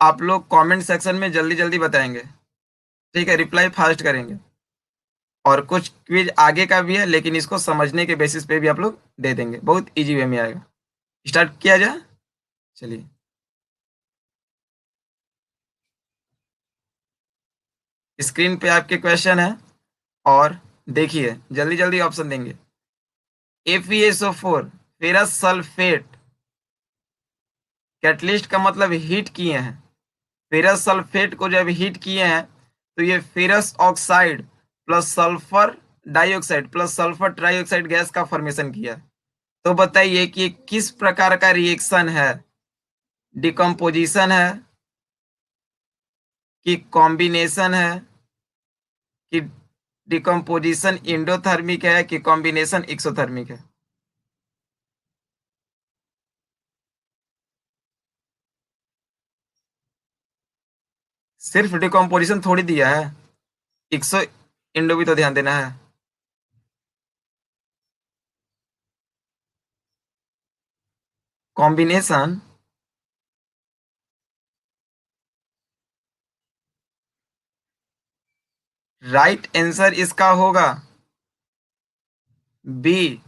आप लोग कमेंट सेक्शन में जल्दी जल्दी बताएंगे। ठीक है, रिप्लाई फास्ट करेंगे। और कुछ क्विज आगे का भी है, लेकिन इसको समझने के बेसिस पे भी आप लोग दे देंगे, बहुत इजी वे में आएगा। स्टार्ट किया जाए, चलिए। स्क्रीन पे आपके क्वेश्चन है, और देखिए जल्दी जल्दी ऑप्शन देंगे। FeSO4 फेरस सल्फेट कैटलिस्ट का मतलब हीट किए हैं। फेरस सल्फेट को जब हीट किए हैं तो ये ferrous oxide plus sulphur dioxide plus sulphur trioxide gas का फॉर्मेशन किया। तो बताइए कि ये किस प्रकार का रिएक्शन है, डिकम्पोजिशन है कि कॉम्बिनेशन है, कि डिकम्पोजिशन इंडोथर्मिक है कि कॉम्बिनेशन एक्सोथर्मिक है। सिर्फ डिकम्पोजिशन थोड़ी दिया है, एक्सो इंडो भी तो ध्यान देना है। कॉम्बिनेशन, राइट आंसर इसका होगा बी।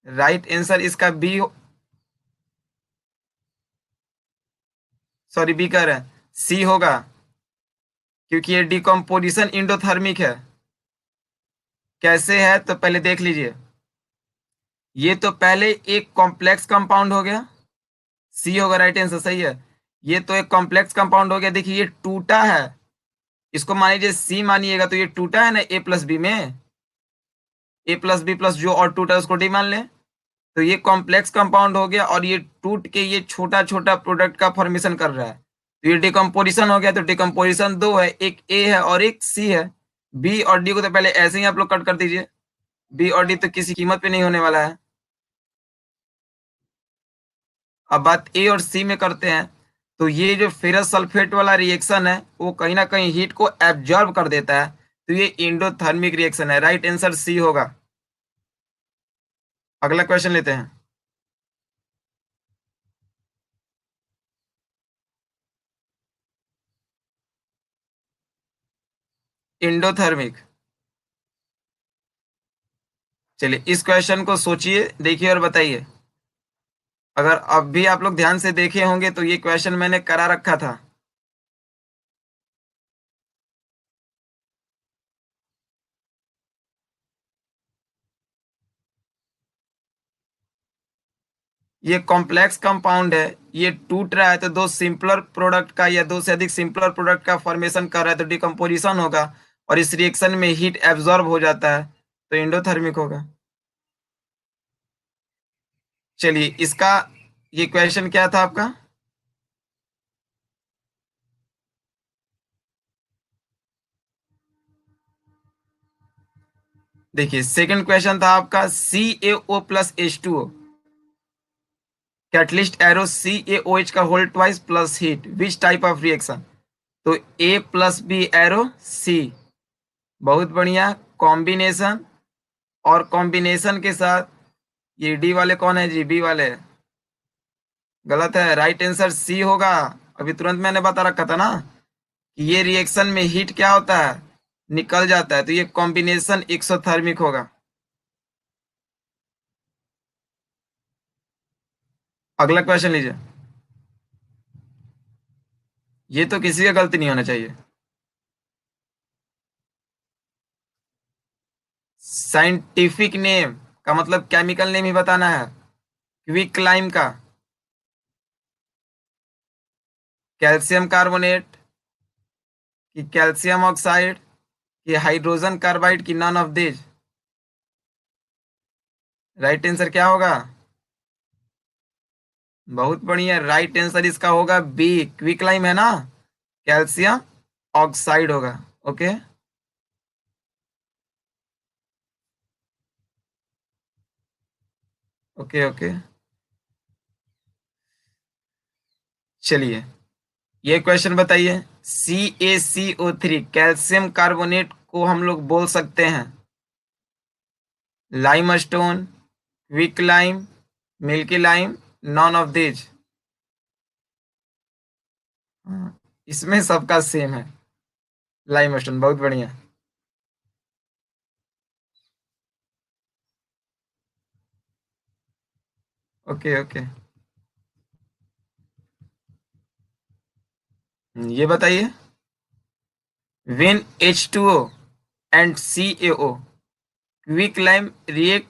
राइट आंसर इसका बी, सॉरी बी कर रहे हैं, सी होगा, क्योंकि ये डिकम्पोजिशन इंडोथर्मिक है। कैसे है तो पहले देख लीजिए। ये तो पहले एक कॉम्प्लेक्स कंपाउंड हो गया, सी होगा राइट आंसर, सही है। ये तो एक कॉम्प्लेक्स कंपाउंड हो गया, देखिए ये टूटा है, इसको मान लीजिए सी मानिएगा, तो ये टूटा है ना ए प्लस बी में, ए प्लस बी प्लस जो और टूटा है उसको डी मान लें। तो ये कॉम्प्लेक्स कंपाउंड हो गया, और ये टूट के ये छोटा छोटा प्रोडक्ट का फॉर्मेशन कर रहा है, तो ये डिकम्पोजिशन हो गया। तो डिकम्पोजिशन दो है, एक ए है और एक सी है। बी और डी को तो पहले ऐसे ही आप लोग कट कर दीजिए, बी और डी तो किसी कीमत पे नहीं होने वाला है। अब बात ए और सी में करते हैं। तो ये जो फेरस सल्फेट वाला रिएक्शन है वो कहीं ना कहीं हीट को एब्जॉर्ब कर देता है, तो ये इंडोथर्मिक रिएक्शन है, राइट आंसर सी होगा। अगला क्वेश्चन लेते हैं। इंडोथर्मिक। चलिए इस क्वेश्चन को सोचिए, देखिए और बताइए। अगर अब भी आप लोग ध्यान से देखे होंगे तो ये क्वेश्चन मैंने करा रखा था। ये कॉम्प्लेक्स कंपाउंड है, ये टूट रहा है तो दो सिंपलर प्रोडक्ट का या दो से अधिक सिंपलर प्रोडक्ट का फॉर्मेशन कर रहा है तो डिकम्पोजिशन होगा, और इस रिएक्शन में हीट एब्जॉर्ब हो जाता है तो एंडोथर्मिक होगा। चलिए इसका, ये क्वेश्चन क्या था आपका? देखिए सेकंड क्वेश्चन था आपका CaO+H2O, कैटलिस्ट एरो CaOH का whole twice plus heat, which type of reaction? तो A+B एरो C। बहुत बढ़िया, कॉम्बिनेशन। और कॉम्बिनेशन के साथ ये डी वाले कौन है जी? बी वाले। गलत है, राइट आंसर सी होगा। अभी तुरंत मैंने बता रखा था ना कि ये रिएक्शन में हीट क्या होता है, निकल जाता है, तो ये कॉम्बिनेशन एक्सोथर्मिक होगा। अगला क्वेश्चन लीजिए। ये तो किसी का गलती नहीं होना चाहिए। साइंटिफिक नेम का मतलब केमिकल नेम ही बताना है। क्विकलाइम का कैल्शियम कार्बोनेट, कि कैल्शियम ऑक्साइड, कि हाइड्रोजन कार्बाइड, की none of this? Right answer क्या होगा? बहुत बढ़िया, राइट आंसर इसका होगा बी, क्विकलाइम है ना, कैल्शियम ऑक्साइड होगा। ओके। Okay okay. चलिए ये क्वेश्चन बताइए। CaCO3 कैल्शियम कार्बोनेट को हम लोग बोल सकते हैं limestone, quick lime, milky lime, none of these? इसमें सबका सेम है, लाइमस्टोन। बहुत बढ़िया। Okay okay. ये बताइए, when H2O and CaO quick lime react,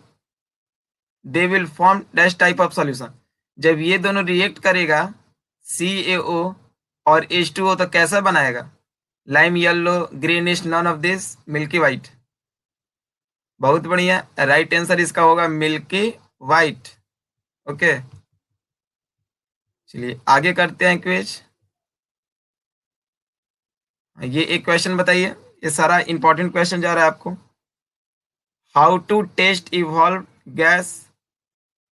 they will form dash type of solution? जब ये दोनों रिएक्ट करेगा, CaO और H2O, तो कैसा बनाएगा? Lime yellow, greenish, none of this, milky white? बहुत बढ़िया, राइट आंसर इसका होगा मिल्की वाइट। ओके। चलिए आगे करते हैं क्विज। ये एक क्वेश्चन बताइए, ये सारा इंपॉर्टेंट क्वेश्चन जा रहा है आपको। How to test evolve gas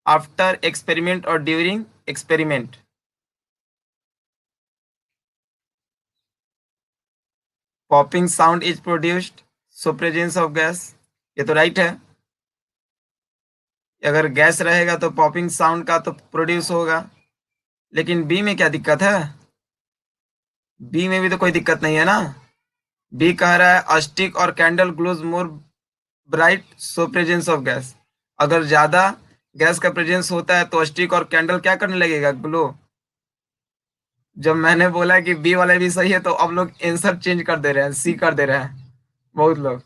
after experiment और during experiment? Popping sound is produced, so presence of gas. ये तो राइट है, अगर गैस रहेगा तो पॉपिंग साउंड का तो प्रोड्यूस होगा। लेकिन बी में क्या दिक्कत है? बी में भी तो कोई दिक्कत नहीं है ना। बी कह रहा है अस्टिक और candle glows more bright, so presence of gas. अगर ज्यादा गैस का प्रेजेंस होता है तो स्टिक और कैंडल क्या करने लगेगा? ग्लो। जब मैंने बोला कि बी वाला भी सही है तो अब लोग आंसर चेंज कर दे रहे हैं, सी कर दे रहे हैं बहुत लोग।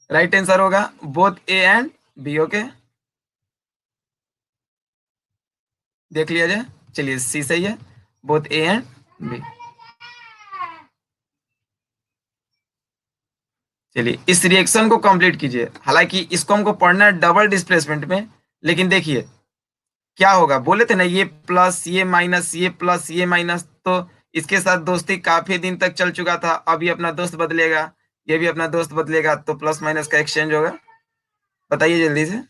राइट आंसर होगा both A and B. Okay, देख लिया जाए। चलिए सी सही है, बोथ ए एंड बी। चलिए इस रिएक्शन को कंप्लीट कीजिए, हालांकि इसको हमको पढ़ना है डबल डिस्प्लेसमेंट में। लेकिन देखिए क्या होगा, बोले थे ना ये प्लस ये माइनस, ये प्लस ये माइनस, तो इसके साथ दोस्ती काफी दिन तक चल चुका था। अब ये अपना दोस्त बदलेगा, ये भी अपना दोस्त बदलेगा, तो प्लस माइनस का एक्सचेंज होगा। बताइए जल्दी से।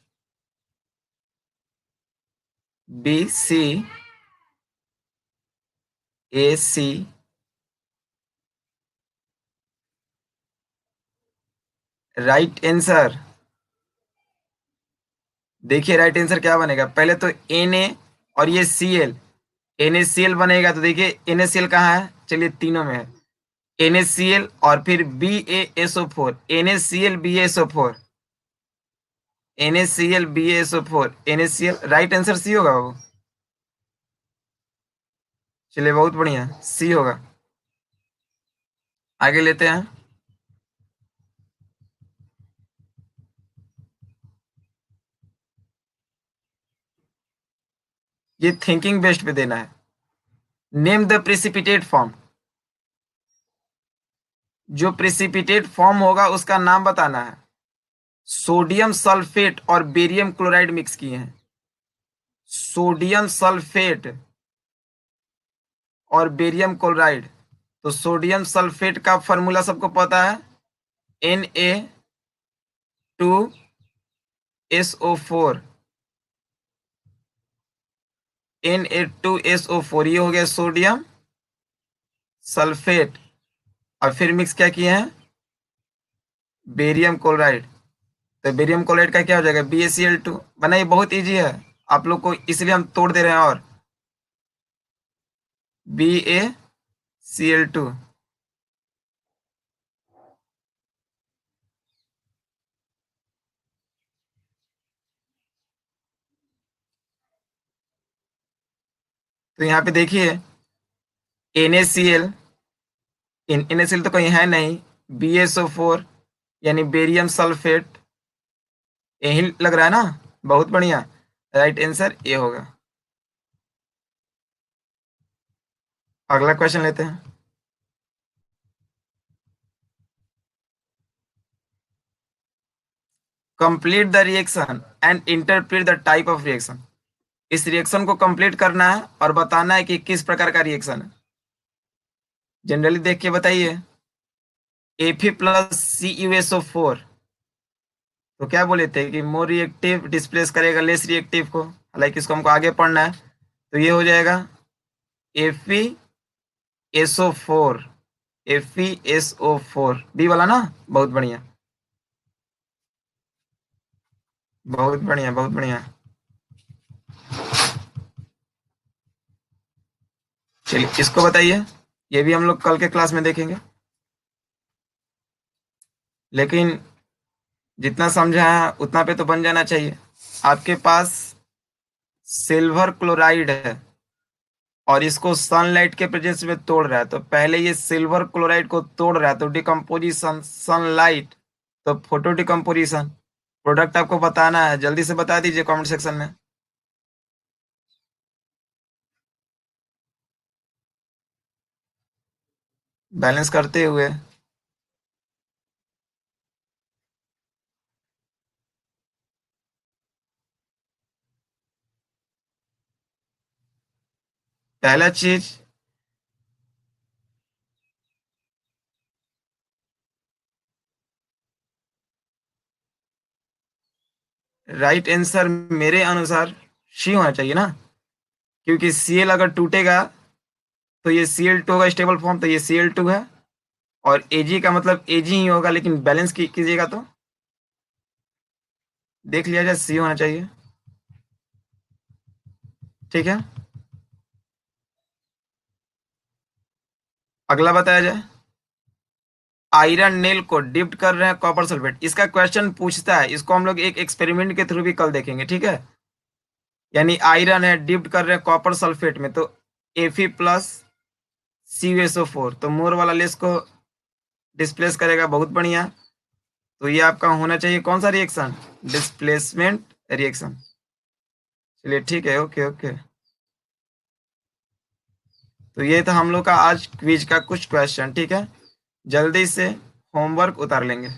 BC AC। राइट आंसर, देखिए राइट आंसर क्या बनेगा। पहले तो Na और ये Cl, NaCl बनेगा, तो देखिए NaCl कहाँ है? चलिए तीनों में है, NaCl और फिर BaSO4, NaCl BaSO4, NaCl BaSO4, NaCl। Right answer C होगा वो। चलिए बहुत बढ़िया, सी होगा। आगे लेते हैं। ये थिंकिंग बेस्ड पे देना है। नेम द प्रेसिपिटेट फॉर्म, जो प्रेसिपिटेट फॉर्म होगा उसका नाम बताना है। सोडियम सल्फेट और बेरियम क्लोराइड मिक्स किए हैं। सोडियम सल्फेट और बेरियम क्लोराइड। तो सोडियम सल्फेट का फॉर्मूला सबको पता है, Na2SO4। Na2SO4 ये हो गया सोडियम सल्फेट। और फिर मिक्स क्या किए हैं, बेरियम क्लोराइड। तो बेरियम क्लोराइड का क्या हो जाएगा, BaCl2 बना। ये बहुत इजी है आप लोग को, इसलिए हम तोड़ दे रहे हैं। और BaCl2। तो यहाँ पे देखिए NaCl, NaCl तो कहीं है नहीं, BaSO4 यानी बेरियम सल्फेट, यही लग रहा है ना। बहुत बढ़िया, राइट आंसर ये होगा। अगला क्वेश्चन लेते हैं। Complete the reaction and interpret the type of reaction. इस रिएक्शन को कंप्लीट करना है और बताना है कि किस प्रकार का रिएक्शन है। जनरली देख के बताइए। Fe+CuSO4, तो क्या बोले थे कि मोर रिएक्टिव डिस्प्लेस करेगा लेस रिएक्टिव को। हालांकि इसको हमको आगे पढ़ना है। तो ये हो जाएगा FeSO4। FeSO4 बी वाला ना। बहुत बढ़िया, बहुत बढ़िया, बहुत बढ़िया। चलिए इसको बताइए। ये भी हम लोग कल के क्लास में देखेंगे, लेकिन जितना समझा है उतना पे तो बन जाना चाहिए। आपके पास सिल्वर क्लोराइड है और इसको सनलाइट के प्रेजेंस में तोड़ रहा है, तो पहले ये सिल्वर क्लोराइड को तोड़ रहा है, तो डिकम्पोजिशन सनलाइट, तो फोटो डिकम्पोजिशन। प्रोडक्ट आपको बताना है, जल्दी से बता दीजिए कमेंट सेक्शन में। बैलेंस करते हुए। पहला चीज, राइट आंसर मेरे अनुसार सी होना चाहिए ना, क्योंकि Cl अगर टूटेगा तो ये Cl2 होगा स्टेबल फॉर्म, तो ये Cl2 है। और Ag का मतलब Ag ही होगा, लेकिन बैलेंस कीजिएगा तो देख लिया जाए, सी होना चाहिए। ठीक है, अगला बताया जाए। आयरन नेल को डिप्ट कर रहे हैं कॉपर सल्फेट, इसका क्वेश्चन पूछता है। इसको हम लोग एक एक्सपेरिमेंट के थ्रू भी कल देखेंगे, ठीक है। यानी आयरन है, डिप्ट कर रहे हैं कॉपर सल्फेट में, तो Fe+CuSO4, तो मोर वाला लेस को डिस्प्लेस करेगा। बहुत बढ़िया। तो ये आपका होना चाहिए कौन सा रिएक्शन, डिस्प्लेसमेंट रिएक्शन। चलिए ठीक है, ओके ओके। तो ये था हम लोग का आज क्विज का कुछ क्वेश्चन, ठीक है। जल्दी से होमवर्क उतार लेंगे।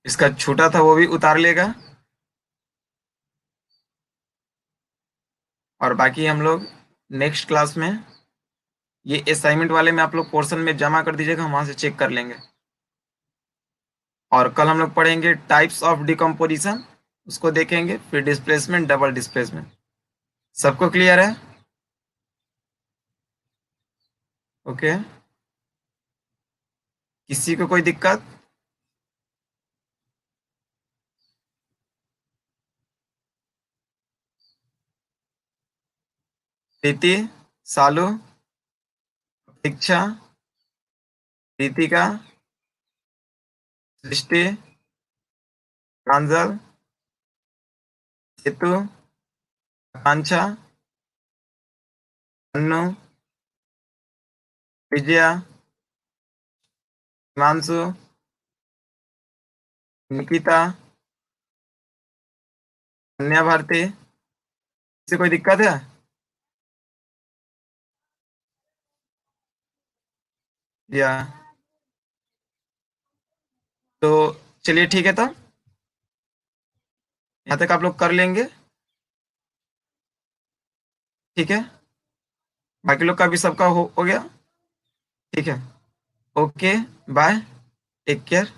इसका छोटा था वो भी उतार लेगा। और बाकी हम लोग नेक्स्ट क्लास में ये असाइनमेंट वाले में आप लोग पोर्शन में जमा कर दीजिएगा, हम वहाँ से चेक कर लेंगे। और कल हम लोग पढ़ेंगे टाइप्स ऑफ डिकम्पोजिशन, उसको देखेंगे। फिर डिस्प्लेसमेंट, डबल डिस्प्लेसमेंट। सबको क्लियर है? ओके। किसी को कोई दिक्कत? प्रीति, सालू, दीक्षा, प्रीतिका, सृष्टि, प्रांजल, सेतु, आकांक्षा, अन्नू, विजया, हिमांशु, निकिता, कन्या भारती। किसी कोई दिक्कत है? या तो चलिए ठीक है तब, यहाँ तक आप लोग कर लेंगे। ठीक है, बाकी लोग का भी सबका हो गया। ठीक है, ओके, बाय, टेक केयर।